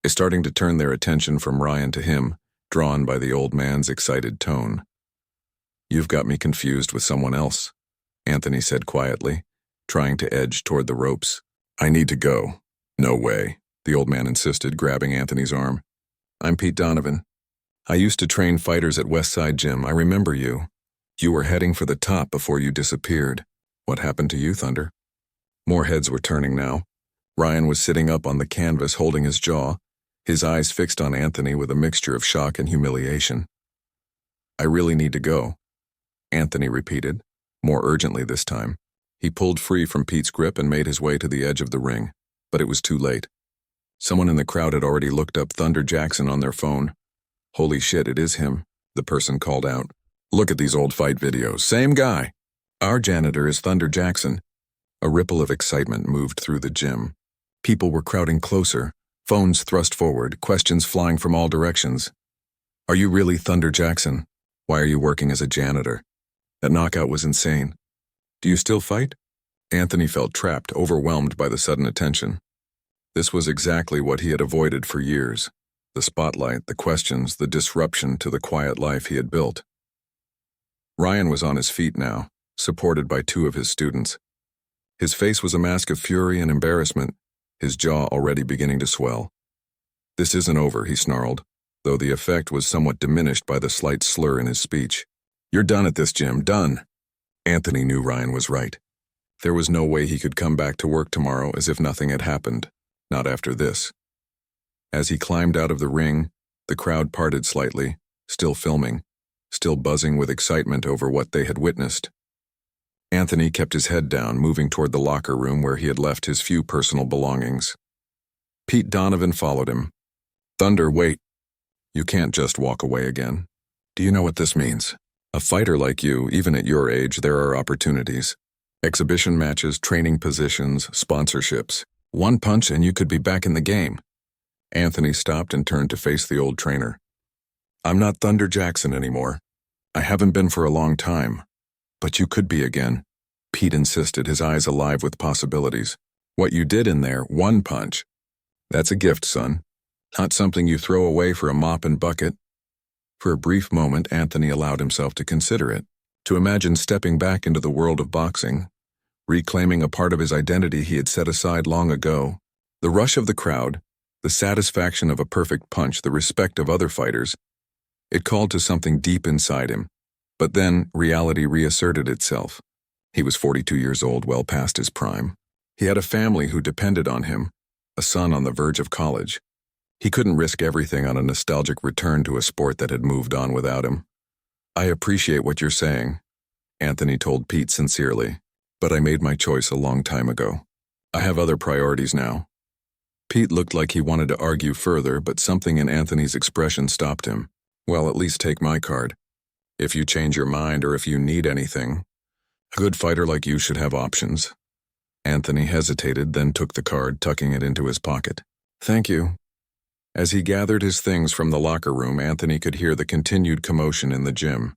is starting to turn their attention from Ryan to him, drawn by the old man's excited tone. "You've got me confused with someone else," Anthony said quietly, trying to edge toward the ropes. "I need to go." "No way," the old man insisted, grabbing Anthony's arm. "I'm Pete Donovan. I used to train fighters at Westside Gym. I remember you. You were heading for the top before you disappeared. What happened to you, Thunder?" More heads were turning now. Ryan was sitting up on the canvas holding his jaw, his eyes fixed on Anthony with a mixture of shock and humiliation. "I really need to go," Anthony repeated, more urgently this time. He pulled free from Pete's grip and made his way to the edge of the ring, but it was too late. Someone in the crowd had already looked up Thunder Jackson on their phone. "Holy shit, it is him," the person called out. "Look at these old fight videos. Same guy. Our janitor is Thunder Jackson." A ripple of excitement moved through the gym. People were crowding closer, phones thrust forward, questions flying from all directions. "Are you really Thunder Jackson? Why are you working as a janitor? That knockout was insane. Do you still fight?" Anthony felt trapped, overwhelmed by the sudden attention. This was exactly what he had avoided for years. The spotlight, the questions, the disruption to the quiet life he had built. Ryan was on his feet now, supported by two of his students. His face was a mask of fury and embarrassment, his jaw already beginning to swell. "This isn't over," he snarled, though the effect was somewhat diminished by the slight slur in his speech. "You're done at this gym, done." Anthony knew Ryan was right. There was no way he could come back to work tomorrow as if nothing had happened, not after this. As he climbed out of the ring, the crowd parted slightly, still filming, still buzzing with excitement over what they had witnessed. Anthony kept his head down, moving toward the locker room where he had left his few personal belongings. Pete Donovan followed him. "Thunder, wait. You can't just walk away again. Do you know what this means? A fighter like you, even at your age, there are opportunities. Exhibition matches, training positions, sponsorships. One punch and you could be back in the game." Anthony stopped and turned to face the old trainer. "I'm not Thunder Jackson anymore. I haven't been for a long time. But you could be again," Pete insisted, his eyes alive with possibilities. "What you did in there, one punch. That's a gift, son. Not something you throw away for a mop and bucket." For a brief moment, Anthony allowed himself to consider it, to imagine stepping back into the world of boxing, reclaiming a part of his identity he had set aside long ago. The rush of the crowd, the satisfaction of a perfect punch, the respect of other fighters, it called to something deep inside him. But then reality reasserted itself. He was 42 years old, well past his prime. He had a family who depended on him, a son on the verge of college. He couldn't risk everything on a nostalgic return to a sport that had moved on without him. "I appreciate what you're saying," Anthony told Pete sincerely, "but I made my choice a long time ago. I have other priorities now." Pete looked like he wanted to argue further, but something in Anthony's expression stopped him. "Well, at least take my card. If you change your mind or if you need anything, a good fighter like you should have options." Anthony hesitated, then took the card, tucking it into his pocket. "Thank you." As he gathered his things from the locker room, Anthony could hear the continued commotion in the gym.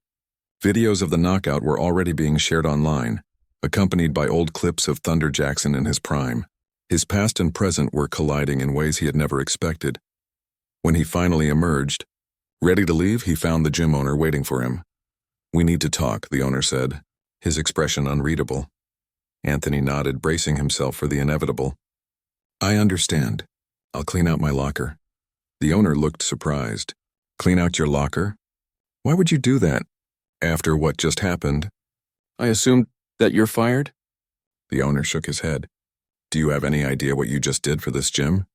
Videos of the knockout were already being shared online, accompanied by old clips of Thunder Jackson in his prime. His past and present were colliding in ways he had never expected. When he finally emerged, ready to leave, he found the gym owner waiting for him. "We need to talk," the owner said, his expression unreadable. Anthony nodded, bracing himself for the inevitable. "I understand. I'll clean out my locker." The owner looked surprised. "Clean out your locker? Why would you do that? After what just happened?" "I assumed that you're fired?" The owner shook his head. "Do you have any idea what you just did for this gym?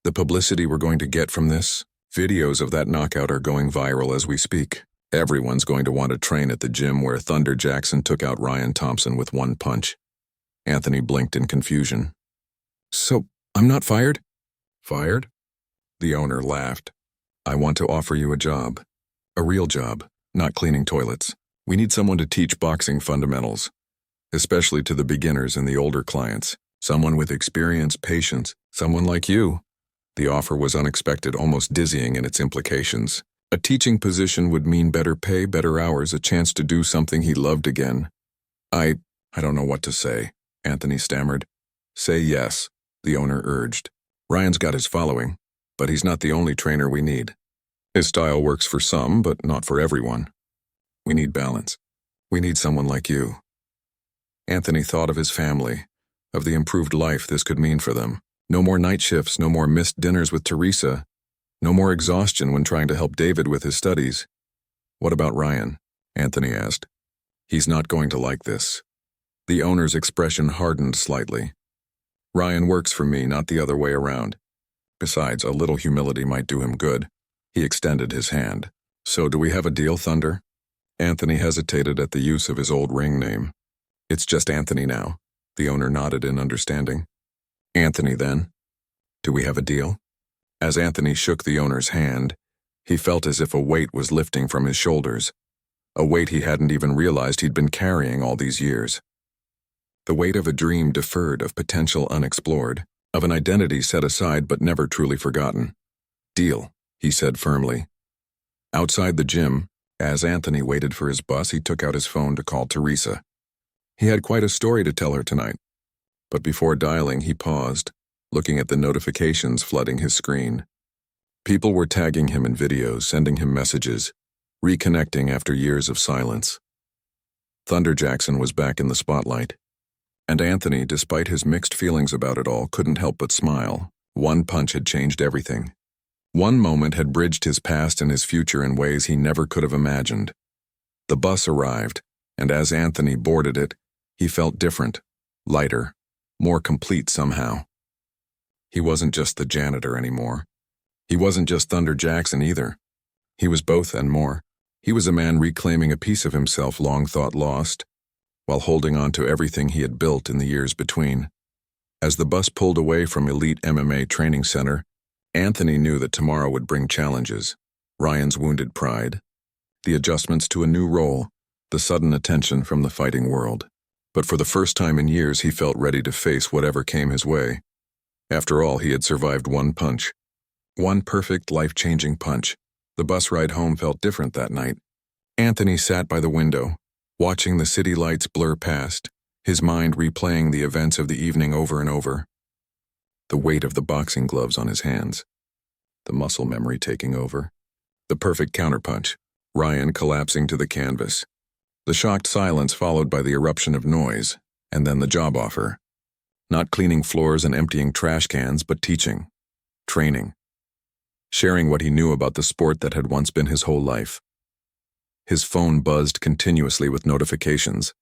The publicity we're going to get from this? Videos of that knockout are going viral as we speak. Everyone's going to want to train at the gym where Thunder Jackson took out Ryan Thompson with one punch." Anthony blinked in confusion. "So, I'm not fired?" "Fired?" The owner laughed. "I want to offer you a job. A real job, not cleaning toilets. We need someone to teach boxing fundamentals, especially to the beginners and the older clients. Someone with experience, patience, someone like you." The offer was unexpected, almost dizzying in its implications. A teaching position would mean better pay, better hours, a chance to do something he loved again. I don't know what to say," Anthony stammered. "Say yes," the owner urged. "Ryan's got his following. but he's not the only trainer we need. His style works for some, but not for everyone. We need balance. We need someone like you. Anthony thought of his family, of the improved life this could mean for them. No more night shifts, no more missed dinners with Teresa, no more exhaustion when trying to help David with his studies. What about Ryan? Anthony asked. He's not going to like this. The owner's expression hardened slightly. Ryan works for me, not the other way around. Besides, a little humility might do him good. He extended his hand. So do we have a deal, Thunder? Anthony hesitated at the use of his old ring name. It's just Anthony now. The owner nodded in understanding. Anthony, then. Do we have a deal? As Anthony shook the owner's hand, he felt as if a weight was lifting from his shoulders, a weight he hadn't even realized he'd been carrying all these years. The weight of a dream deferred, of potential unexplored, of an identity set aside but never truly forgotten. Deal, he said firmly. Outside the gym, as Anthony waited for his bus, he took out his phone to call Teresa. He had quite a story to tell her tonight, but before dialing, he paused, looking at the notifications flooding his screen. People were tagging him in videos, sending him messages, reconnecting after years of silence. Thunder Jackson was back in the spotlight, and Anthony, despite his mixed feelings about it all, couldn't help but smile. One punch had changed everything. One moment had bridged his past and his future in ways he never could have imagined. The bus arrived, and as Anthony boarded it, he felt different, lighter, more complete somehow. He wasn't just the janitor anymore. He wasn't just Thunder Jackson either. He was both and more. He was a man reclaiming a piece of himself long thought lost, while holding on to everything he had built in the years between. As the bus pulled away from Elite MMA Training Center, Anthony knew that tomorrow would bring challenges. Ryan's wounded pride, the adjustments to a new role, the sudden attention from the fighting world. But for the first time in years, he felt ready to face whatever came his way. After all, he had survived one punch. One perfect, life-changing punch. The bus ride home felt different that night. Anthony sat by the window, watching the city lights blur past, his mind replaying the events of the evening over and over. The weight of the boxing gloves on his hands. The muscle memory taking over. The perfect counterpunch. Ryan collapsing to the canvas. The shocked silence followed by the eruption of noise, and then the job offer. Not cleaning floors and emptying trash cans, but teaching, training, sharing what he knew about the sport that had once been his whole life. His phone buzzed continuously with notifications.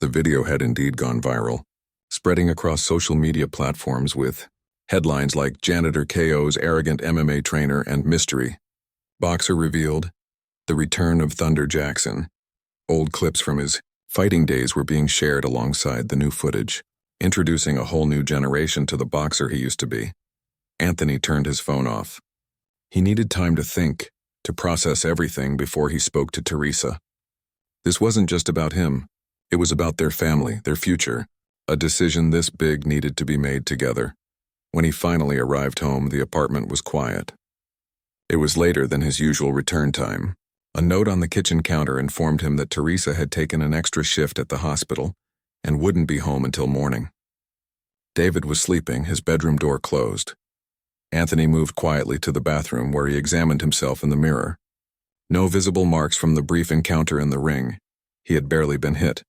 The video had indeed gone viral, spreading across social media platforms with headlines like Janitor KO's arrogant MMA trainer and mystery. Boxer revealed, the return of Thunder Jackson. Old clips from his fighting days were being shared alongside the new footage, introducing a whole new generation to the boxer he used to be. Anthony turned his phone off. He needed time to think, to process everything before he spoke to Teresa. This wasn't just about him. It was about their family, their future. A decision this big needed to be made together. When he finally arrived home, the apartment was quiet. It was later than his usual return time. A note on the kitchen counter informed him that Teresa had taken an extra shift at the hospital and wouldn't be home until morning. David was sleeping, his bedroom door closed. Anthony moved quietly to the bathroom where he examined himself in the mirror. No visible marks from the brief encounter in the ring. He had barely been hit,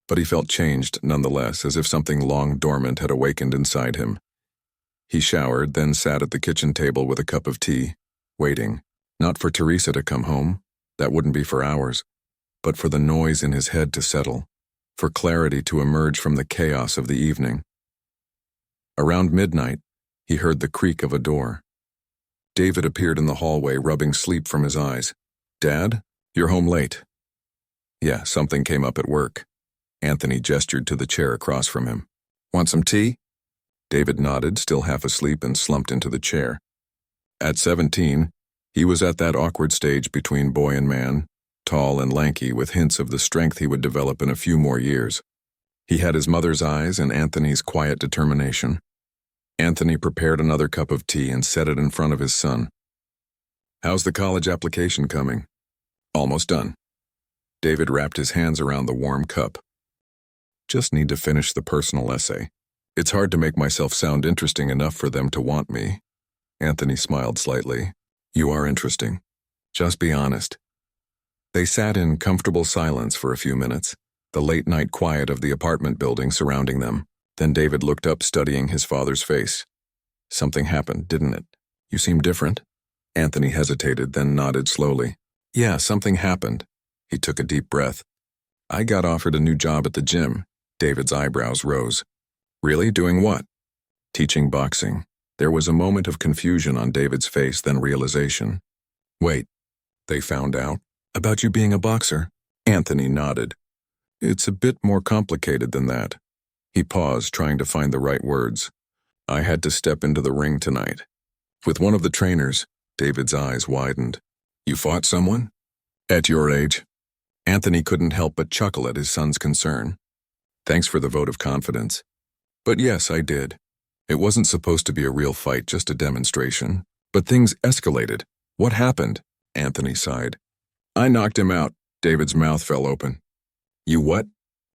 but he felt changed nonetheless, as if something long dormant had awakened inside him. He showered, then sat at the kitchen table with a cup of tea, waiting, not for Teresa to come home. That wouldn't be for hours, but for the noise in his head to settle, for clarity to emerge from the chaos of the evening. Around midnight, he heard the creak of a door. David appeared in the hallway, rubbing sleep from his eyes. "Dad, you're home late." "Yeah, something came up at work." Anthony gestured to the chair across from him. "Want some tea?" David nodded, still half asleep, and slumped into the chair. At 17, he was at that awkward stage between boy and man, tall and lanky, with hints of the strength he would develop in a few more years. He had his mother's eyes and Anthony's quiet determination. Anthony prepared another cup of tea and set it in front of his son. "How's the college application coming?" "Almost done." David wrapped his hands around the warm cup. "Just need to finish the personal essay. It's hard to make myself sound interesting enough for them to want me." Anthony smiled slightly. You are interesting. Just be honest. They sat in comfortable silence for a few minutes, the late-night quiet of the apartment building surrounding them. Then David looked up, studying his father's face. Something happened, didn't it? You seem different. Anthony hesitated, then nodded slowly. Yeah, something happened. He took a deep breath. I got offered a new job at the gym. David's eyebrows rose. Really? Doing what? Teaching boxing. There was a moment of confusion on David's face, then realization. Wait, they found out? About you being a boxer? Anthony nodded. It's a bit more complicated than that. He paused, trying to find the right words. I had to step into the ring tonight. With one of the trainers. David's eyes widened. You fought someone? At your age? Anthony couldn't help but chuckle at his son's concern. Thanks for the vote of confidence. But yes, I did. It wasn't supposed to be a real fight, just a demonstration. But things escalated. What happened? Anthony sighed. I knocked him out. David's mouth fell open. You what?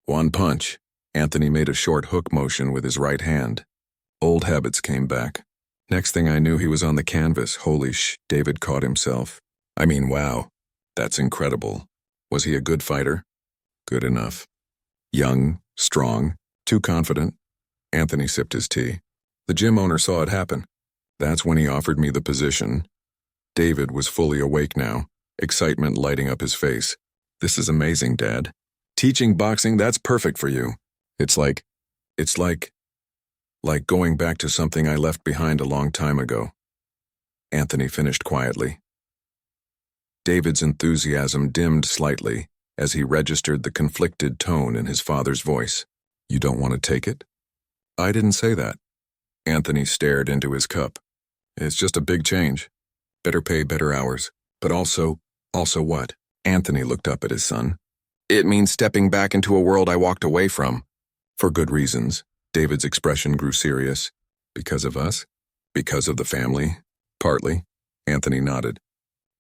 One punch. Anthony made a short hook motion with his right hand. Old habits came back. Next thing I knew, he was on the canvas. Holy David caught himself. I mean, wow. That's incredible. Was he a good fighter? Good enough. Young, strong, too confident. Anthony sipped his tea. The gym owner saw it happen. That's when he offered me the position. David was fully awake now, excitement lighting up his face. This is amazing, Dad. Teaching boxing, that's perfect for you. It's like going back to something I left behind a long time ago. Anthony finished quietly. David's enthusiasm dimmed slightly as he registered the conflicted tone in his father's voice. You don't want to take it? I didn't say that. Anthony stared into his cup. It's just a big change. Better pay, better hours. But also what? Anthony looked up at his son. It means stepping back into a world I walked away from. For good reasons. David's expression grew serious. Because of us? Because of the family? Partly. Anthony nodded.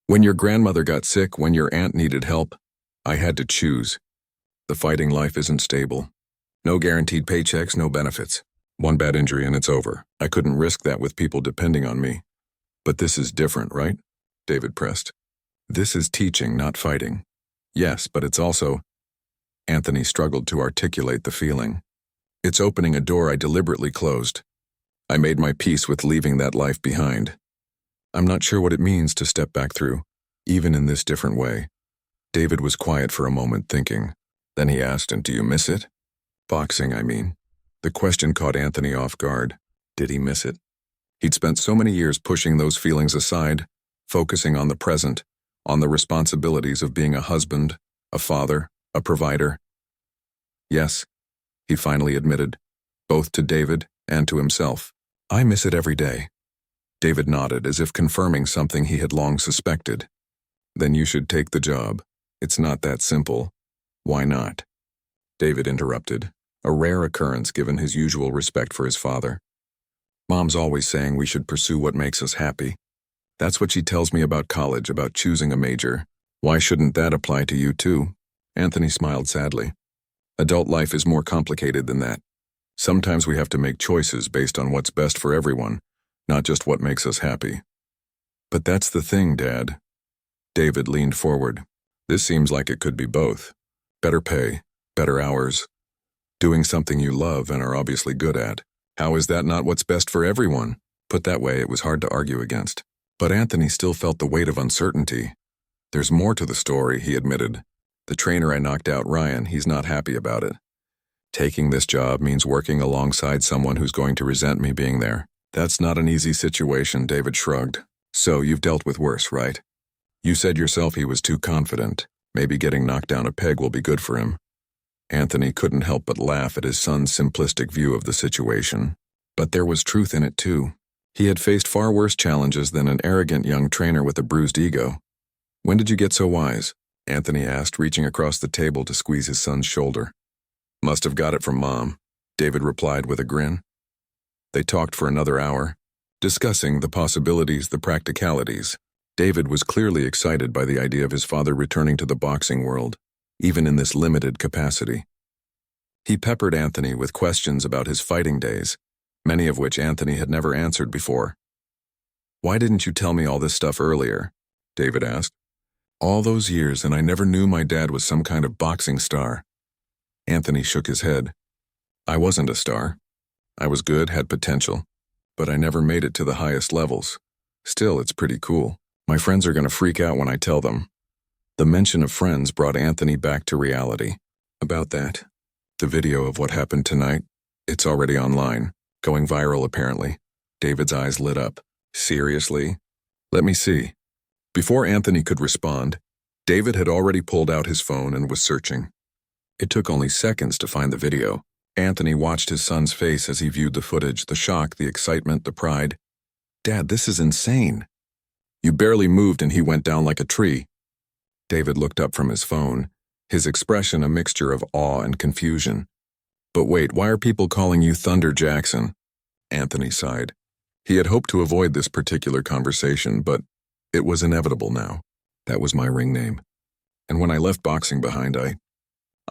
When your grandmother got sick, when your aunt needed help, I had to choose. The fighting life isn't stable. No guaranteed paychecks, no benefits. One bad injury and it's over. I couldn't risk that with people depending on me. But this is different, right? David pressed. This is teaching, not fighting. Yes, but it's also... Anthony struggled to articulate the feeling. It's opening a door I deliberately closed. I made my peace with leaving that life behind. I'm not sure what it means to step back through, even in this different way. David was quiet for a moment, thinking. Then he asked, and do you miss it? Boxing, I mean. The question caught Anthony off guard. Did he miss it? He'd spent so many years pushing those feelings aside, focusing on the present, on the responsibilities of being a husband, a father, a provider. Yes, he finally admitted, both to David and to himself. I miss it every day. David nodded, as if confirming something he had long suspected. Then you should take the job. It's not that simple. Why not? David interrupted, a rare occurrence given his usual respect for his father. Mom's always saying we should pursue what makes us happy. That's what she tells me about college, about choosing a major. Why shouldn't that apply to you too? Anthony smiled sadly. Adult life is more complicated than that. Sometimes we have to make choices based on what's best for everyone, not just what makes us happy. But that's the thing, Dad. David leaned forward. This seems like it could be both. Better pay, better hours. Doing something you love and are obviously good at. How is that not what's best for everyone? Put that way, it was hard to argue against. But Anthony still felt the weight of uncertainty. There's more to the story, he admitted. The trainer I knocked out, Ryan, he's not happy about it. Taking this job means working alongside someone who's going to resent me being there. That's not an easy situation, David shrugged. So you've dealt with worse, right? You said yourself he was too confident. Maybe getting knocked down a peg will be good for him. Anthony couldn't help but laugh at his son's simplistic view of the situation. But there was truth in it too. He had faced far worse challenges than an arrogant young trainer with a bruised ego. When did you get so wise? Anthony asked, reaching across the table to squeeze his son's shoulder. Must have got it from Mom, David replied with a grin. They talked for another hour, discussing the possibilities, the practicalities. David was clearly excited by the idea of his father returning to the boxing world, even in this limited capacity. He peppered Anthony with questions about his fighting days, many of which Anthony had never answered before. Why didn't you tell me all this stuff earlier? David asked. All those years and I never knew my dad was some kind of boxing star. Anthony shook his head. I wasn't a star. I was good, had potential, but I never made it to the highest levels. Still, it's pretty cool. My friends are going to freak out when I tell them. The mention of friends brought Anthony back to reality. About that, the video of what happened tonight, it's already online, going viral apparently. David's eyes lit up. Seriously? Let me see. Before Anthony could respond, David had already pulled out his phone and was searching. It took only seconds to find the video. Anthony watched his son's face as he viewed the footage, the shock, the excitement, the pride. Dad, this is insane. You barely moved and he went down like a tree. David looked up from his phone, his expression a mixture of awe and confusion. But wait, why are people calling you Thunder Jackson? Anthony sighed. He had hoped to avoid this particular conversation, but it was inevitable now. That was my ring name. And when I left boxing behind,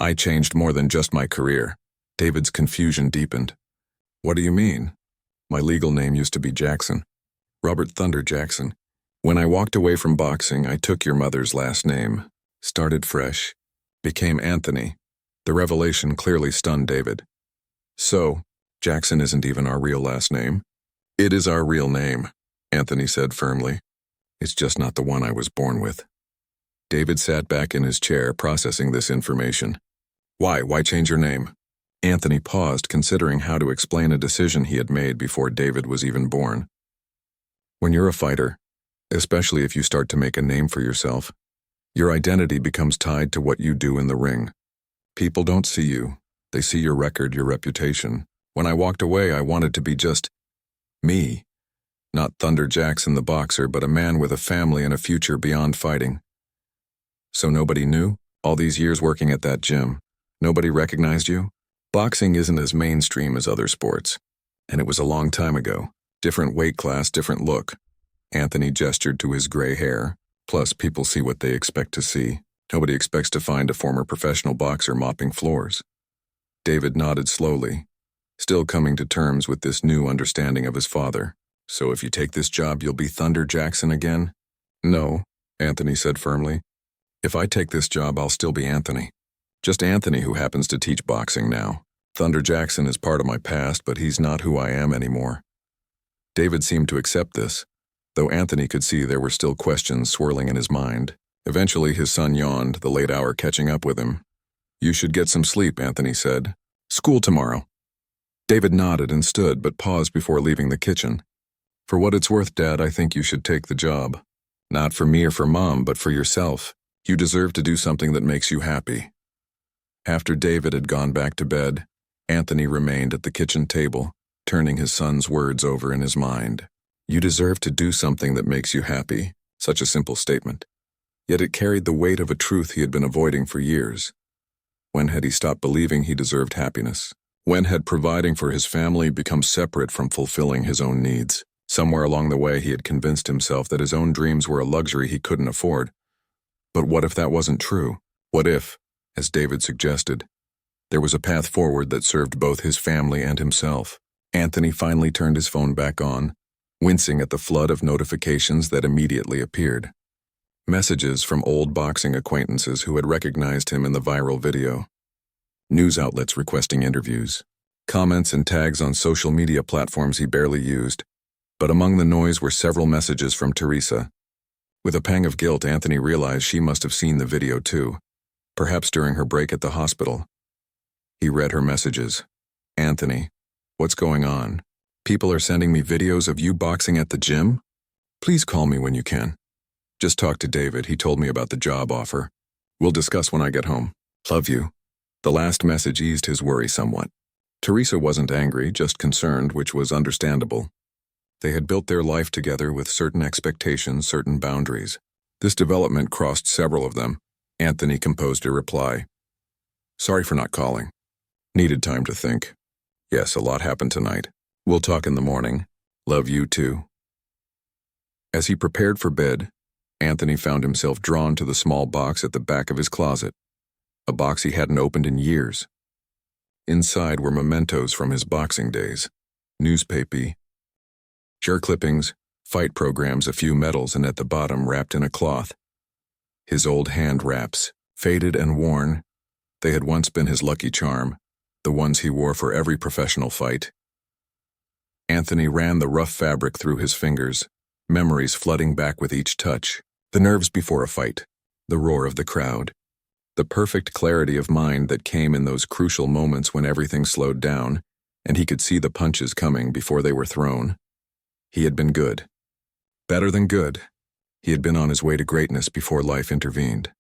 I changed more than just my career. David's confusion deepened. What do you mean? My legal name used to be Jackson. Robert Thunder Jackson. When I walked away from boxing, I took your mother's last name, started fresh, became Anthony. The revelation clearly stunned David. So, Jackson isn't even our real last name? It is our real name, Anthony said firmly. It's just not the one I was born with. David sat back in his chair, processing this information. Why? Why change your name? Anthony paused, considering how to explain a decision he had made before David was even born. When you're a fighter, especially if you start to make a name for yourself, your identity becomes tied to what you do in the ring. People don't see you. They see your record, your reputation. When I walked away, I wanted to be just me. Not Thunder Jackson the boxer, but a man with a family and a future beyond fighting. So nobody knew? All these years working at that gym, nobody recognized you? Boxing isn't as mainstream as other sports. And it was a long time ago. Different weight class, different look. Anthony gestured to his gray hair. Plus, people see what they expect to see. Nobody expects to find a former professional boxer mopping floors. David nodded slowly, still coming to terms with this new understanding of his father. So if you take this job, you'll be Thunder Jackson again? No, Anthony said firmly. If I take this job, I'll still be Anthony. Just Anthony who happens to teach boxing now. Thunder Jackson is part of my past, but he's not who I am anymore. David seemed to accept this, though Anthony could see there were still questions swirling in his mind. Eventually his son yawned, the late hour catching up with him. You should get some sleep, Anthony said. School tomorrow. David nodded and stood, but paused before leaving the kitchen. For what it's worth, Dad, I think you should take the job. Not for me or for Mom, but for yourself. You deserve to do something that makes you happy. After David had gone back to bed, Anthony remained at the kitchen table, turning his son's words over in his mind. You deserve to do something that makes you happy. Such a simple statement. Yet it carried the weight of a truth he had been avoiding for years. When had he stopped believing he deserved happiness? When had providing for his family become separate from fulfilling his own needs? Somewhere along the way he had convinced himself that his own dreams were a luxury he couldn't afford. But what if that wasn't true? What if, as David suggested, there was a path forward that served both his family and himself? Anthony finally turned his phone back on, wincing at the flood of notifications that immediately appeared. Messages from old boxing acquaintances who had recognized him in the viral video. News outlets requesting interviews. Comments and tags on social media platforms he barely used. But among the noise were several messages from Teresa. With a pang of guilt, Anthony realized she must have seen the video too, perhaps during her break at the hospital. He read her messages. Anthony, what's going on? People are sending me videos of you boxing at the gym? Please call me when you can. Just talked to David, he told me about the job offer. We'll discuss when I get home. Love you. The last message eased his worry somewhat. Teresa wasn't angry, just concerned, which was understandable. They had built their life together with certain expectations, certain boundaries. This development crossed several of them. Anthony composed a reply. Sorry for not calling. Needed time to think. Yes, a lot happened tonight. We'll talk in the morning. Love you too. As he prepared for bed, Anthony found himself drawn to the small box at the back of his closet, a box he hadn't opened in years. Inside were mementos from his boxing days, newspaper, shirt clippings, fight programs, a few medals, and at the bottom wrapped in a cloth. His old hand wraps, faded and worn, they had once been his lucky charm, the ones he wore for every professional fight. Anthony ran the rough fabric through his fingers, memories flooding back with each touch. The nerves before a fight, the roar of the crowd, the perfect clarity of mind that came in those crucial moments when everything slowed down and he could see the punches coming before they were thrown. He had been good. Better than good. He had been on his way to greatness before life intervened.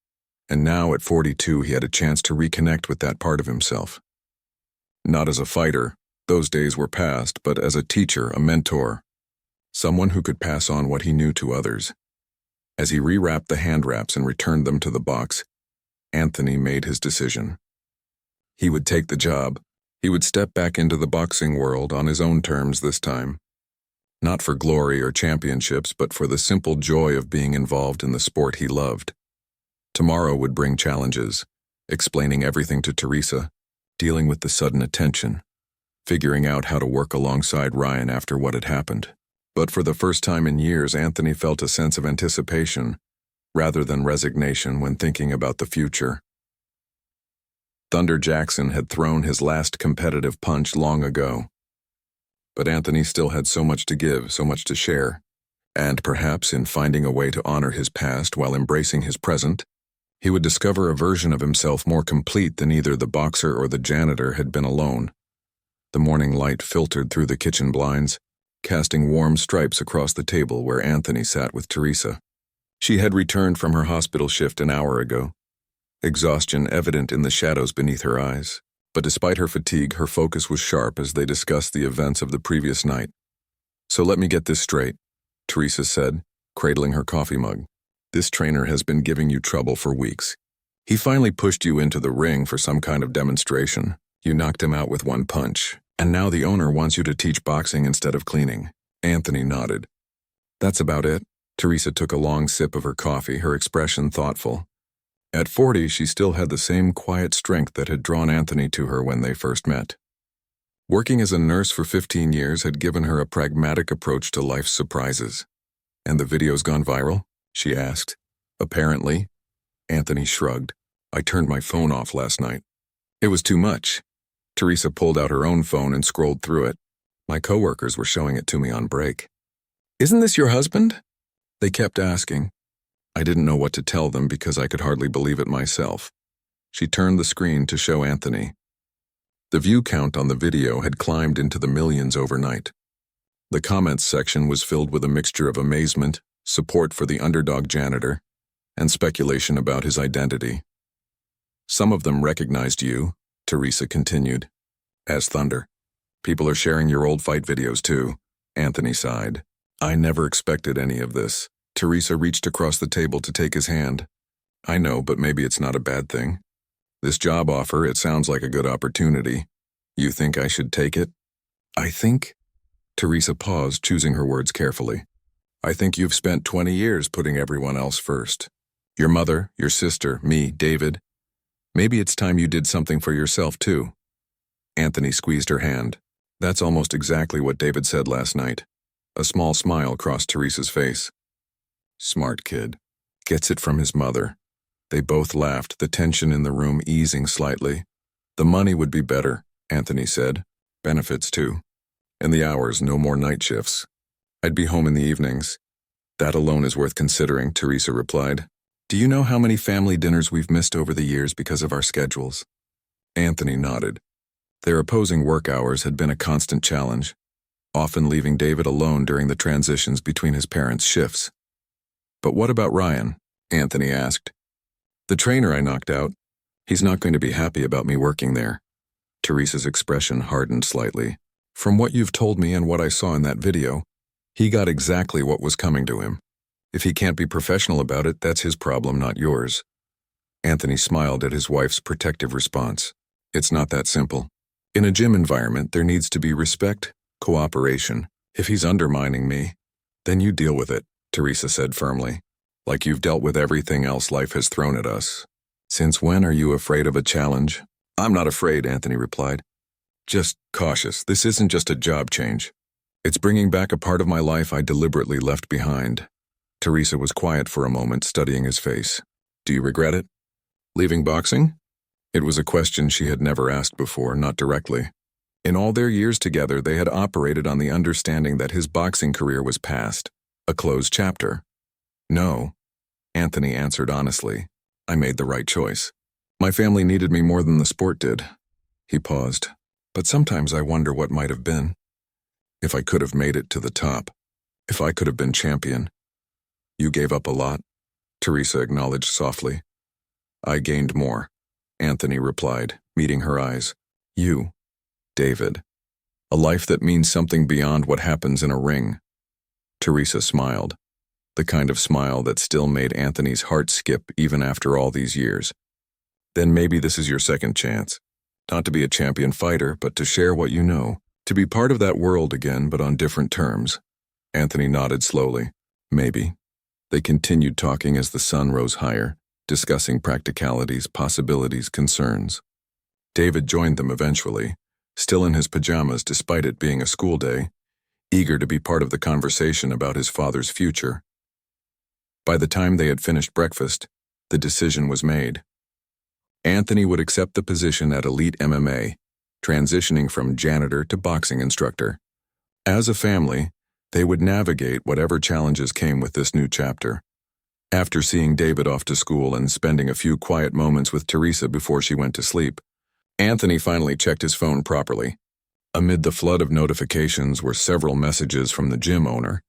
And now at 42 he had a chance to reconnect with that part of himself. Not as a fighter, those days were past, but as a teacher, a mentor, someone who could pass on what he knew to others. As he rewrapped the hand wraps and returned them to the box, Anthony made his decision. He would take the job. He would step back into the boxing world on his own terms this time. Not for glory or championships, but for the simple joy of being involved in the sport he loved. Tomorrow would bring challenges, explaining everything to Teresa, dealing with the sudden attention, figuring out how to work alongside Ryan after what had happened. But for the first time in years, Anthony felt a sense of anticipation, rather than resignation when thinking about the future. Thunder Jackson had thrown his last competitive punch long ago. But Anthony still had so much to give, so much to share, and perhaps in finding a way to honor his past while embracing his present, he would discover a version of himself more complete than either the boxer or the janitor had been alone. The morning light filtered through the kitchen blinds, casting warm stripes across the table where Anthony sat with Teresa. She had returned from her hospital shift an hour ago, exhaustion evident in the shadows beneath her eyes. But despite her fatigue, her focus was sharp as they discussed the events of the previous night. "So let me get this straight," Teresa said, cradling her coffee mug. "This trainer has been giving you trouble for weeks. He finally pushed you into the ring for some kind of demonstration. You knocked him out with one punch, and now the owner wants you to teach boxing instead of cleaning." Anthony nodded. "That's about it." Teresa took a long sip of her coffee, her expression thoughtful. At 40, she still had the same quiet strength that had drawn Anthony to her when they first met. Working as a nurse for 15 years had given her a pragmatic approach to life's surprises. "And the video's gone viral?" she asked. "Apparently." Anthony shrugged. "I turned my phone off last night. It was too much." Teresa pulled out her own phone and scrolled through it. "My coworkers were showing it to me on break." "Isn't this your husband?" They kept asking. I didn't know what to tell them because I could hardly believe it myself. She turned the screen to show Anthony. The view count on the video had climbed into the millions overnight. The comments section was filled with a mixture of amazement, support for the underdog janitor, and speculation about his identity. "Some of them recognized you," Teresa continued, "as Thunder. People are sharing your old fight videos too," Anthony sighed. "I never expected any of this." Teresa reached across the table to take his hand. "I know, but maybe it's not a bad thing. This job offer, it sounds like a good opportunity. You think I should take it?" "I think?" Teresa paused, choosing her words carefully. "I think you've spent 20 years putting everyone else first. Your mother, your sister, me, David. Maybe it's time you did something for yourself too." Anthony squeezed her hand. "That's almost exactly what David said last night." A small smile crossed Teresa's face. "Smart kid. Gets it from his mother." They both laughed, the tension in the room easing slightly. "The money would be better," Anthony said. "Benefits too. And the hours, no more night shifts. I'd be home in the evenings." "That alone is worth considering," Teresa replied. "Do you know how many family dinners we've missed over the years because of our schedules?" Anthony nodded. Their opposing work hours had been a constant challenge, often leaving David alone during the transitions between his parents' shifts. "But what about Ryan?" Anthony asked. "The trainer I knocked out. He's not going to be happy about me working there." Teresa's expression hardened slightly. "From what you've told me and what I saw in that video, he got exactly what was coming to him. If he can't be professional about it, that's his problem, not yours." Anthony smiled at his wife's protective response. "It's not that simple. In a gym environment, there needs to be respect, cooperation. If he's undermining me, then you deal with it," Teresa said firmly, "like you've dealt with everything else life has thrown at us. Since when are you afraid of a challenge?" "I'm not afraid," Anthony replied. "Just cautious. This isn't just a job change. It's bringing back a part of my life I deliberately left behind. Teresa was quiet for a moment, studying his face. Do you regret it? Leaving boxing? It was a question she had never asked before, not directly. In all their years together, they had operated on the understanding that his boxing career was past, a closed chapter. No, Anthony answered honestly. I made the right choice. My family needed me more than the sport did. He paused. But sometimes I wonder what might have been. If I could have made it to the top. If I could have been champion. You gave up a lot, Teresa acknowledged softly. I gained more, Anthony replied, meeting her eyes. You, David. A life that means something beyond what happens in a ring. Teresa smiled, the kind of smile that still made Anthony's heart skip even after all these years. Then maybe this is your second chance. Not to be a champion fighter, but to share what you know. To be part of that world again, but on different terms. Anthony nodded slowly. Maybe. They continued talking as the sun rose higher, discussing practicalities, possibilities, concerns. David joined them eventually, still in his pajamas despite it being a school day, eager to be part of the conversation about his father's future. By the time they had finished breakfast, the decision was made. Anthony would accept the position at Elite MMA, transitioning from janitor to boxing instructor. As a family, they would navigate whatever challenges came with this new chapter. After seeing David off to school and spending a few quiet moments with Teresa before she went to sleep, Anthony finally checked his phone properly. Amid the flood of notifications were several messages from the gym owner,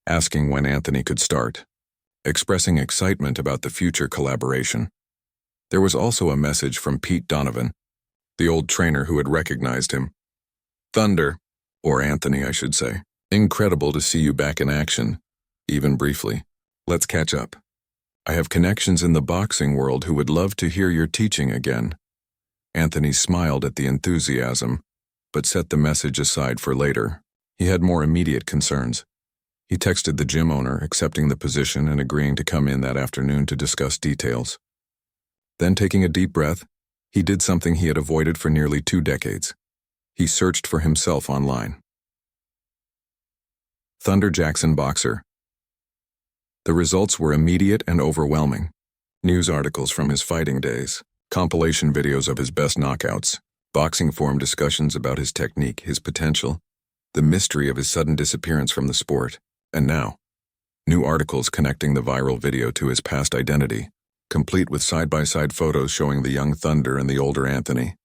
asking when Anthony could start, expressing excitement about the future collaboration. There was also a message from Pete Donovan, the old trainer who had recognized him. Thunder, or Anthony, I should say. Incredible to see you back in action, even briefly. Let's catch up. I have connections in the boxing world who would love to hear your teaching again. Anthony smiled at the enthusiasm, but set the message aside for later. He had more immediate concerns. He texted the gym owner, accepting the position and agreeing to come in that afternoon to discuss details. Then, taking a deep breath, he did something he had avoided for nearly 2 decades. He searched for himself online. Thunder Jackson boxer. The results were immediate and overwhelming. News articles from his fighting days, compilation videos of his best knockouts, boxing forum discussions about his technique, his potential, the mystery of his sudden disappearance from the sport, and now, new articles connecting the viral video to his past identity, complete with side-by-side photos showing the young Thunder and the older Anthony.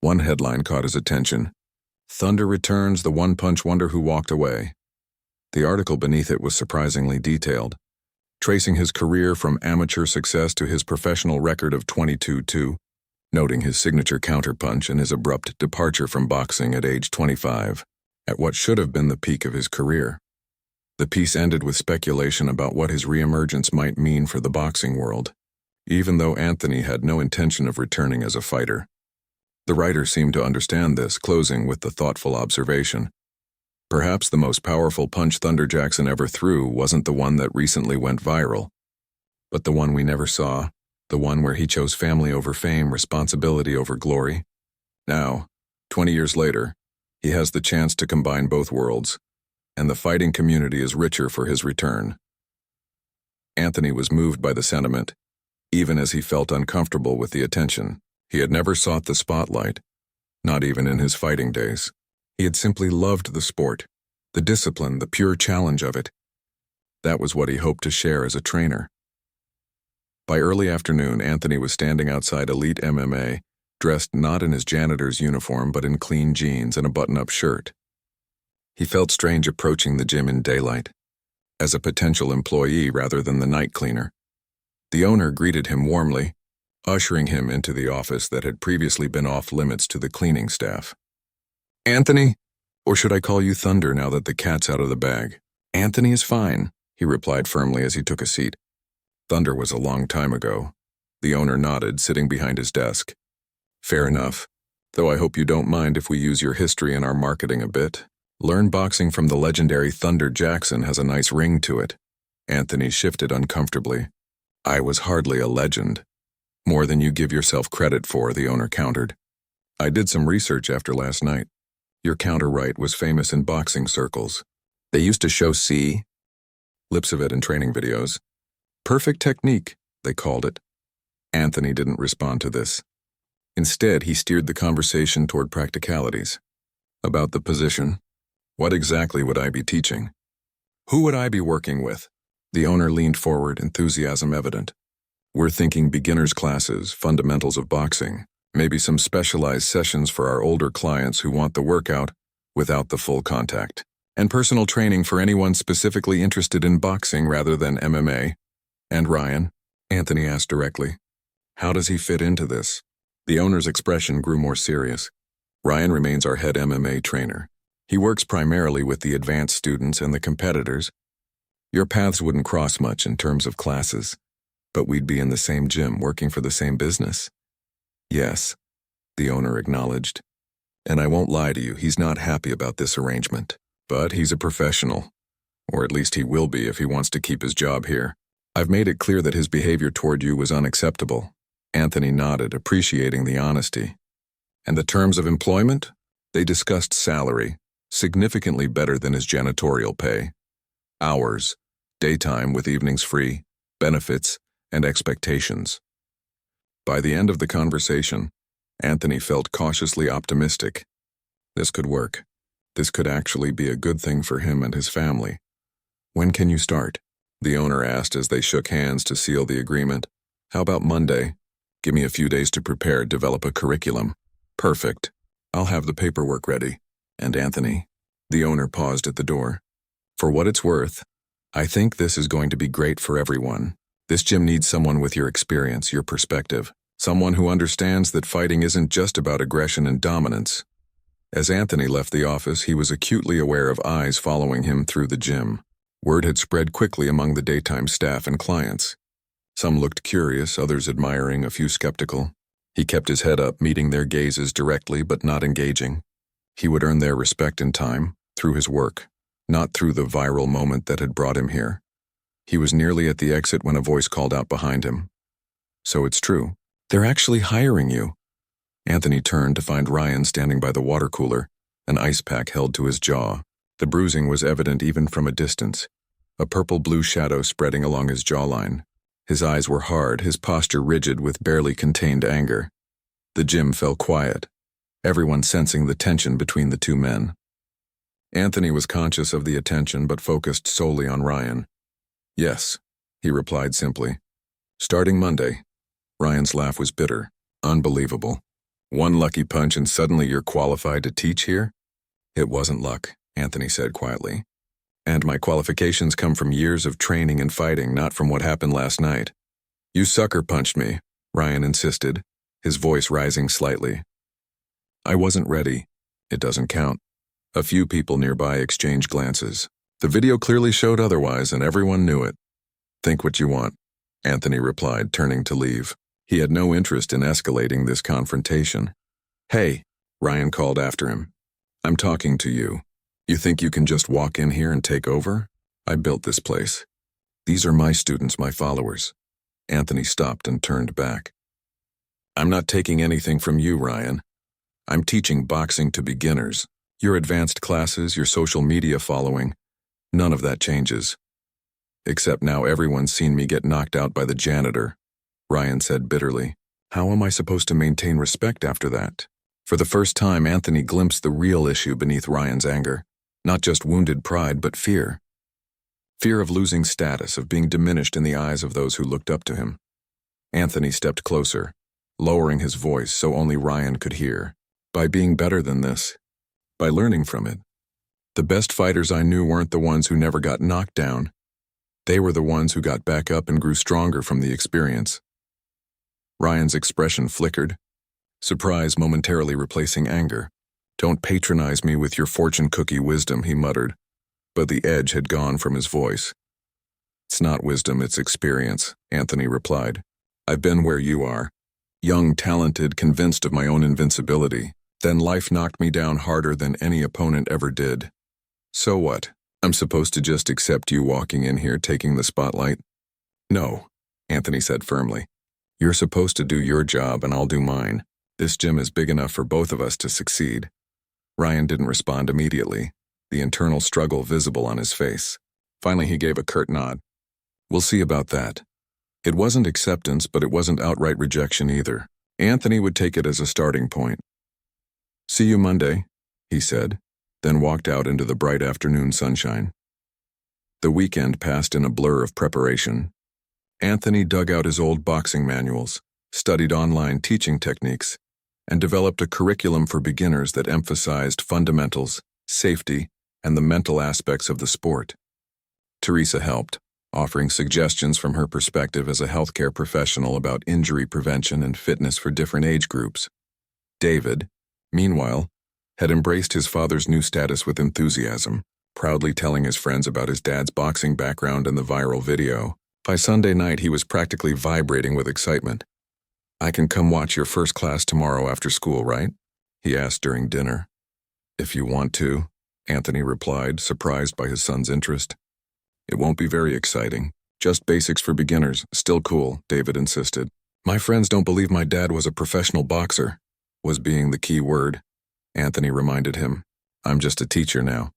One headline caught his attention. Thunder returns, the one-punch wonder who walked away. The article beneath it was surprisingly detailed, tracing his career from amateur success to his professional record of 22-2, noting his signature counterpunch and his abrupt departure from boxing at age 25, at what should have been the peak of his career. The piece ended with speculation about what his reemergence might mean for the boxing world, even though Anthony had no intention of returning as a fighter. The writer seemed to understand this, closing with the thoughtful observation. Perhaps the most powerful punch Thunder Jackson ever threw wasn't the one that recently went viral, but the one we never saw, the one where he chose family over fame, responsibility over glory. Now, 20 years later, he has the chance to combine both worlds, and the fighting community is richer for his return. Anthony was moved by the sentiment, even as he felt uncomfortable with the attention. He had never sought the spotlight, not even in his fighting days. He had simply loved the sport, the discipline, the pure challenge of it. That was what he hoped to share as a trainer. By early afternoon, Anthony was standing outside Elite MMA, dressed not in his janitor's uniform but in clean jeans and a button-up shirt. He felt strange approaching the gym in daylight, as a potential employee rather than the night cleaner. The owner greeted him warmly, ushering him into the office that had previously been off-limits to the cleaning staff. Anthony? Or should I call you Thunder now that the cat's out of the bag? Anthony is fine, he replied firmly as he took a seat. Thunder was a long time ago. The owner nodded, sitting behind his desk. Fair enough, though I hope you don't mind if we use your history in our marketing a bit. Learn boxing from the legendary Thunder Jackson has a nice ring to it. Anthony shifted uncomfortably. I was hardly a legend. More than you give yourself credit for, the owner countered. I did some research after last night. Your counter-right was famous in boxing circles. They used to show lips of it in training videos. Perfect technique, they called it. Anthony didn't respond to this. Instead, he steered the conversation toward practicalities. About the position. What exactly would I be teaching? Who would I be working with? The owner leaned forward, enthusiasm evident. We're thinking beginners classes, fundamentals of boxing, maybe some specialized sessions for our older clients who want the workout without the full contact, and personal training for anyone specifically interested in boxing rather than MMA. And Ryan? Anthony asked directly. How does he fit into this? The owner's expression grew more serious. Ryan remains our head MMA trainer. He works primarily with the advanced students and the competitors. Your paths wouldn't cross much in terms of classes, but we'd be in the same gym working for the same business. Yes, the owner acknowledged. And I won't lie to you, he's not happy about this arrangement. But he's a professional, or at least he will be if he wants to keep his job here. I've made it clear that his behavior toward you was unacceptable. Anthony nodded, appreciating the honesty. And the terms of employment? They discussed salary, significantly better than his janitorial pay. Hours, daytime with evenings free, benefits, and expectations. By the end of the conversation, Anthony felt cautiously optimistic. This could work. This could actually be a good thing for him and his family. When can you start? The owner asked as they shook hands to seal the agreement. How about Monday? Give me a few days to prepare, develop a curriculum. Perfect. I'll have the paperwork ready. And Anthony, the owner paused at the door. For what it's worth, I think this is going to be great for everyone. This gym needs someone with your experience, your perspective. Someone who understands that fighting isn't just about aggression and dominance. As Anthony left the office, he was acutely aware of eyes following him through the gym. Word had spread quickly among the daytime staff and clients. Some looked curious, others admiring, a few skeptical. He kept his head up, meeting their gazes directly but not engaging. He would earn their respect in time, through his work, not through the viral moment that had brought him here. He was nearly at the exit when a voice called out behind him. So it's true. They're actually hiring you. Anthony turned to find Ryan standing by the water cooler, an ice pack held to his jaw. The bruising was evident even from a distance, a purple-blue shadow spreading along his jawline. His eyes were hard, his posture rigid with barely contained anger. The gym fell quiet, everyone sensing the tension between the two men. Anthony was conscious of the attention but focused solely on Ryan. Yes, he replied simply. Starting Monday. Ryan's laugh was bitter, unbelievable. One lucky punch and suddenly you're qualified to teach here? It wasn't luck, Anthony said quietly. And my qualifications come from years of training and fighting, not from what happened last night. You sucker punched me, Ryan insisted, his voice rising slightly. I wasn't ready. It doesn't count. A few people nearby exchanged glances. The video clearly showed otherwise, and everyone knew it. Think what you want, Anthony replied, turning to leave. He had no interest in escalating this confrontation. Hey, Ryan called after him. I'm talking to you. You think you can just walk in here and take over? I built this place. These are my students, my followers. Anthony stopped and turned back. I'm not taking anything from you, Ryan. I'm teaching boxing to beginners. Your advanced classes, your social media following, none of that changes. Except now everyone's seen me get knocked out by the janitor, Ryan said bitterly. How am I supposed to maintain respect after that? For the first time, Anthony glimpsed the real issue beneath Ryan's anger. Not just wounded pride, but fear. Fear of losing status, of being diminished in the eyes of those who looked up to him. Anthony stepped closer, lowering his voice so only Ryan could hear. By being better than this. By learning from it. The best fighters I knew weren't the ones who never got knocked down. They were the ones who got back up and grew stronger from the experience. Ryan's expression flickered, surprise momentarily replacing anger. Don't patronize me with your fortune cookie wisdom, he muttered, but the edge had gone from his voice. It's not wisdom, it's experience, Anthony replied. I've been where you are. Young, talented, convinced of my own invincibility. Then life knocked me down harder than any opponent ever did. So what? I'm supposed to just accept you walking in here taking the spotlight? No, Anthony said firmly. You're supposed to do your job and I'll do mine. This gym is big enough for both of us to succeed. Ryan didn't respond immediately, the internal struggle visible on his face. Finally, he gave a curt nod. We'll see about that. It wasn't acceptance, but it wasn't outright rejection either. Anthony would take it as a starting point. See you Monday, he said, then walked out into the bright afternoon sunshine. The weekend passed in a blur of preparation. Anthony dug out his old boxing manuals, studied online teaching techniques, and developed a curriculum for beginners that emphasized fundamentals, safety, and the mental aspects of the sport. Teresa helped, offering suggestions from her perspective as a healthcare professional about injury prevention and fitness for different age groups. David, meanwhile, had embraced his father's new status with enthusiasm, proudly telling his friends about his dad's boxing background and the viral video. By Sunday night, he was practically vibrating with excitement. I can come watch your first class tomorrow after school, right? He asked during dinner. If you want to, Anthony replied, surprised by his son's interest. It won't be very exciting. Just basics for beginners. Still cool, David insisted. My friends don't believe my dad was a professional boxer, was being the key word. Anthony reminded him. I'm just a teacher now.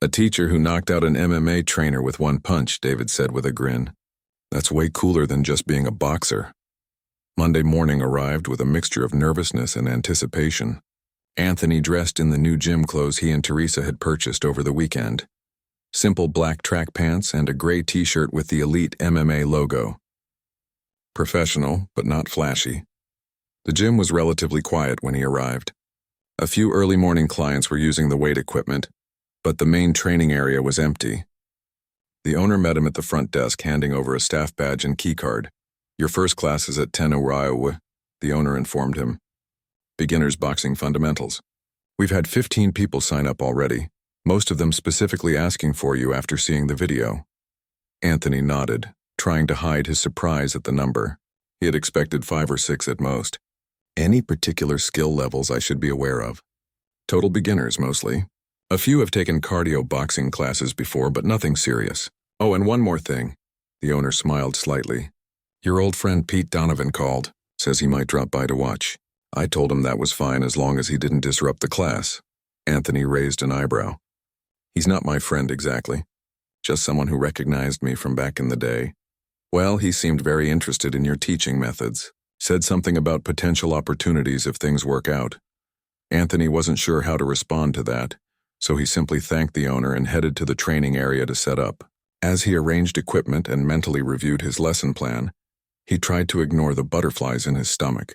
A teacher who knocked out an MMA trainer with one punch, David said with a grin. That's way cooler than just being a boxer. Monday morning arrived with a mixture of nervousness and anticipation. Anthony dressed in the new gym clothes he and Teresa had purchased over the weekend. Simple black track pants and a gray t-shirt with the Elite MMA logo. Professional, but not flashy. The gym was relatively quiet when he arrived. A few early morning clients were using the weight equipment, but the main training area was empty. The owner met him at the front desk, handing over a staff badge and keycard. Your first class is at 10 HOA, the owner informed him. Beginners Boxing Fundamentals. We've had 15 people sign up already, most of them specifically asking for you after seeing the video. Anthony nodded, trying to hide his surprise at the number. He had expected 5 or 6 at most. Any particular skill levels I should be aware of? Total beginners, mostly. A few have taken cardio boxing classes before, but nothing serious. Oh, and one more thing. The owner smiled slightly. Your old friend Pete Donovan called, says he might drop by to watch. I told him that was fine as long as he didn't disrupt the class. Anthony raised an eyebrow. He's not my friend exactly. Just someone who recognized me from back in the day. Well, he seemed very interested in your teaching methods. Said something about potential opportunities if things work out. Anthony wasn't sure how to respond to that, so he simply thanked the owner and headed to the training area to set up. As he arranged equipment and mentally reviewed his lesson plan, he tried to ignore the butterflies in his stomach.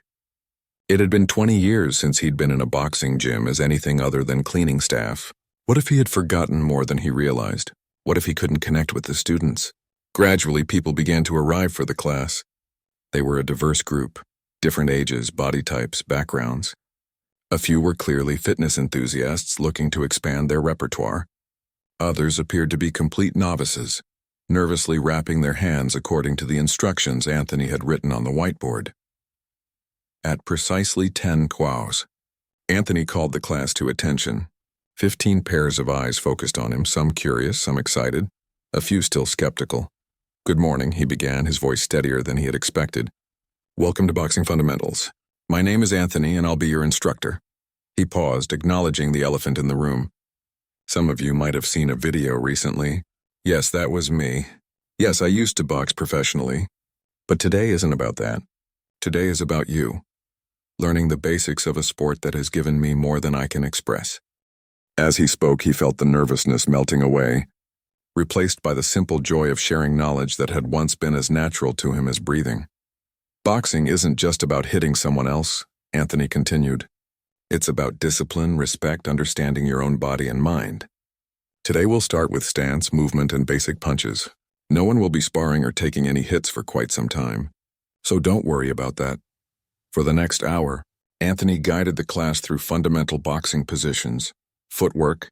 It had been 20 years since he'd been in a boxing gym as anything other than cleaning staff. What if he had forgotten more than he realized? What if he couldn't connect with the students? Gradually, people began to arrive for the class. They were a diverse group, different ages, body types, backgrounds. A few were clearly fitness enthusiasts looking to expand their repertoire. Others appeared to be complete novices, nervously wrapping their hands according to the instructions Anthony had written on the whiteboard. At precisely 10 quaus, Anthony called the class to attention. 15 pairs of eyes focused on him, some curious, some excited, a few still skeptical. Good morning, he began, his voice steadier than he had expected. Welcome to Boxing Fundamentals. My name is Anthony and I'll be your instructor. He paused, acknowledging the elephant in the room. Some of you might have seen a video recently. Yes, that was me. Yes, I used to box professionally. But today isn't about that. Today is about you. Learning the basics of a sport that has given me more than I can express. As he spoke, he felt the nervousness melting away, replaced by the simple joy of sharing knowledge that had once been as natural to him as breathing. Boxing isn't just about hitting someone else, Anthony continued. It's about discipline, respect, understanding your own body and mind. Today we'll start with stance, movement, and basic punches. No one will be sparring or taking any hits for quite some time, so don't worry about that. For the next hour, Anthony guided the class through fundamental boxing positions, footwork,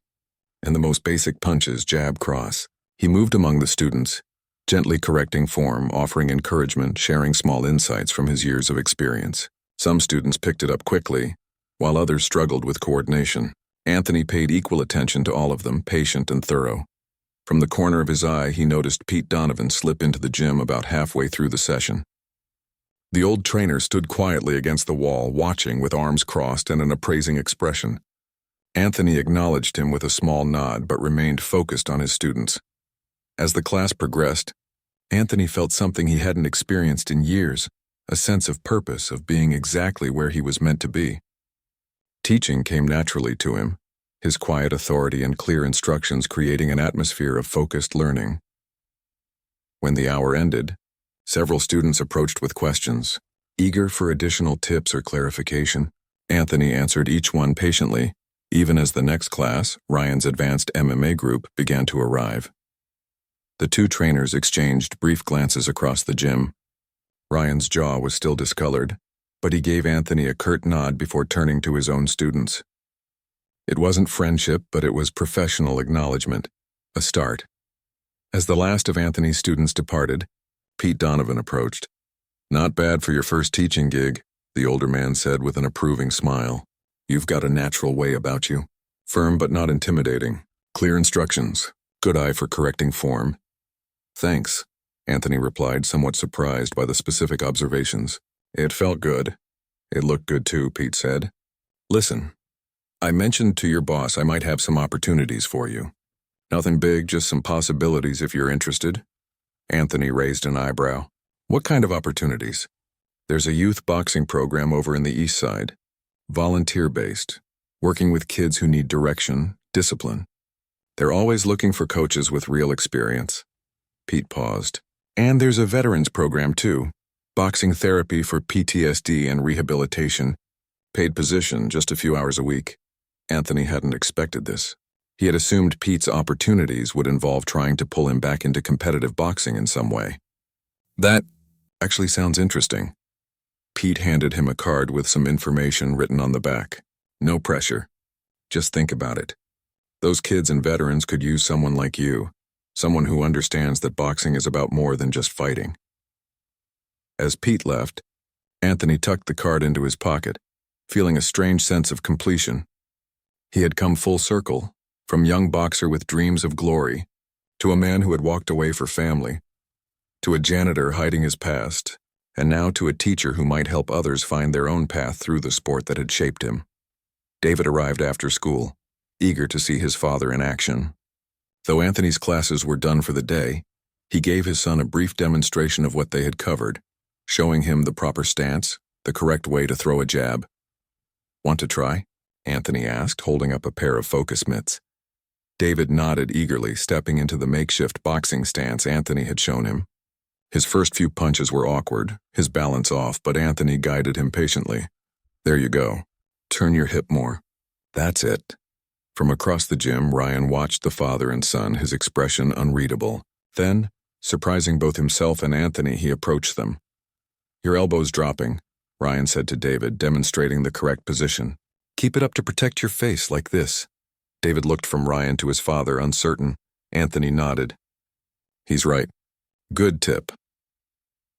and the most basic punches, jab, cross. He moved among the students, gently correcting form, offering encouragement, sharing small insights from his years of experience. Some students picked it up quickly, while others struggled with coordination. Anthony paid equal attention to all of them, patient and thorough. From the corner of his eye, he noticed Pete Donovan slip into the gym about halfway through the session. The old trainer stood quietly against the wall, watching with arms crossed and an appraising expression. Anthony acknowledged him with a small nod but remained focused on his students. As the class progressed, Anthony felt something he hadn't experienced in years, a sense of purpose, of being exactly where he was meant to be. Teaching came naturally to him, his quiet authority and clear instructions creating an atmosphere of focused learning. When the hour ended, several students approached with questions, eager for additional tips or clarification. Anthony answered each one patiently, even as the next class, Ryan's advanced MMA group, began to arrive. The two trainers exchanged brief glances across the gym. Ryan's jaw was still discolored, but he gave Anthony a curt nod before turning to his own students. It wasn't friendship, but it was professional acknowledgement, a start. As the last of Anthony's students departed, Pete Donovan approached. "Not bad for your first teaching gig," the older man said with an approving smile. "You've got a natural way about you. Firm but not intimidating. Clear instructions. Good eye for correcting form." "Thanks," Anthony replied, somewhat surprised by the specific observations. "It felt good." "It looked good too," Pete said. "Listen, I mentioned to your boss I might have some opportunities for you. Nothing big, just some possibilities if you're interested." Anthony raised an eyebrow. "What kind of opportunities?" "There's a youth boxing program over in the east side. Volunteer-based, working with kids who need direction, discipline. They're always looking for coaches with real experience." Pete paused. "And there's a veterans program too. Boxing therapy for PTSD and rehabilitation. Paid position, just a few hours a week." Anthony hadn't expected this. He had assumed Pete's opportunities would involve trying to pull him back into competitive boxing in some way. "That actually sounds interesting." Pete handed him a card with some information written on the back. "No pressure. Just think about it. Those kids and veterans could use someone like you, someone who understands that boxing is about more than just fighting." As Pete left, Anthony tucked the card into his pocket, feeling a strange sense of completion. He had come full circle, from young boxer with dreams of glory, to a man who had walked away for family, to a janitor hiding his past, and now to a teacher who might help others find their own path through the sport that had shaped him. David arrived after school, eager to see his father in action. Though Anthony's classes were done for the day, he gave his son a brief demonstration of what they had covered, showing him the proper stance, the correct way to throw a jab. "Want to try?" Anthony asked, holding up a pair of focus mitts. David nodded eagerly, stepping into the makeshift boxing stance Anthony had shown him. His first few punches were awkward, his balance off, but Anthony guided him patiently. "There you go. Turn your hip more. That's it." From across the gym, Ryan watched the father and son, his expression unreadable. Then, surprising both himself and Anthony, he approached them. "Your elbow's dropping," Ryan said to David, demonstrating the correct position. "Keep it up to protect your face, like this." David looked from Ryan to his father, uncertain. Anthony nodded. "He's right. Good tip."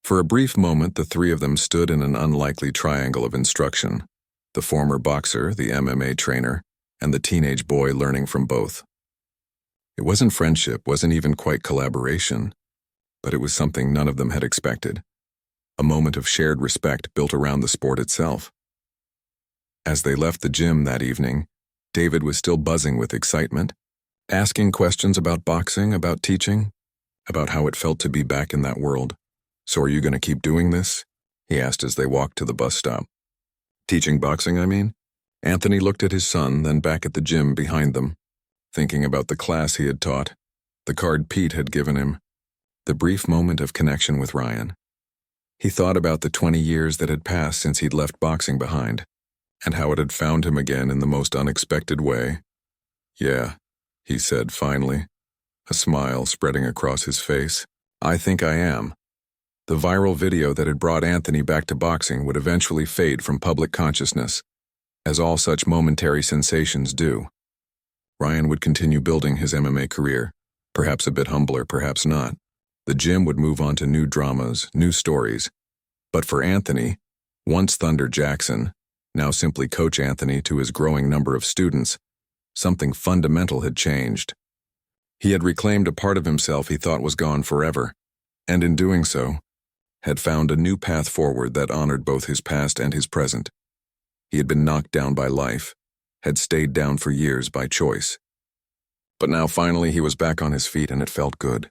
For a brief moment, the three of them stood in an unlikely triangle of instruction. The former boxer, the MMA trainer, and the teenage boy learning from both. It wasn't friendship, wasn't even quite collaboration, but it was something none of them had expected. A moment of shared respect built around the sport itself. As they left the gym that evening, David was still buzzing with excitement, asking questions about boxing, about teaching, about how it felt to be back in that world. "So are you going to keep doing this?" he asked as they walked to the bus stop. "Teaching boxing, I mean?" Anthony looked at his son, then back at the gym behind them, thinking about the class he had taught, the card Pete had given him, the brief moment of connection with Ryan. He thought about the 20 years that had passed since he'd left boxing behind, and how it had found him again in the most unexpected way. "Yeah," he said finally, a smile spreading across his face. "I think I am." The viral video that had brought Anthony back to boxing would eventually fade from public consciousness, as all such momentary sensations do. Ryan would continue building his MMA career, perhaps a bit humbler, perhaps not. The gym would move on to new dramas, new stories. But for Anthony, once Thunder Jackson, now simply Coach Anthony to his growing number of students, something fundamental had changed. He had reclaimed a part of himself he thought was gone forever, and in doing so, had found a new path forward that honored both his past and his present. He had been knocked down by life, had stayed down for years by choice. But now finally he was back on his feet and it felt good.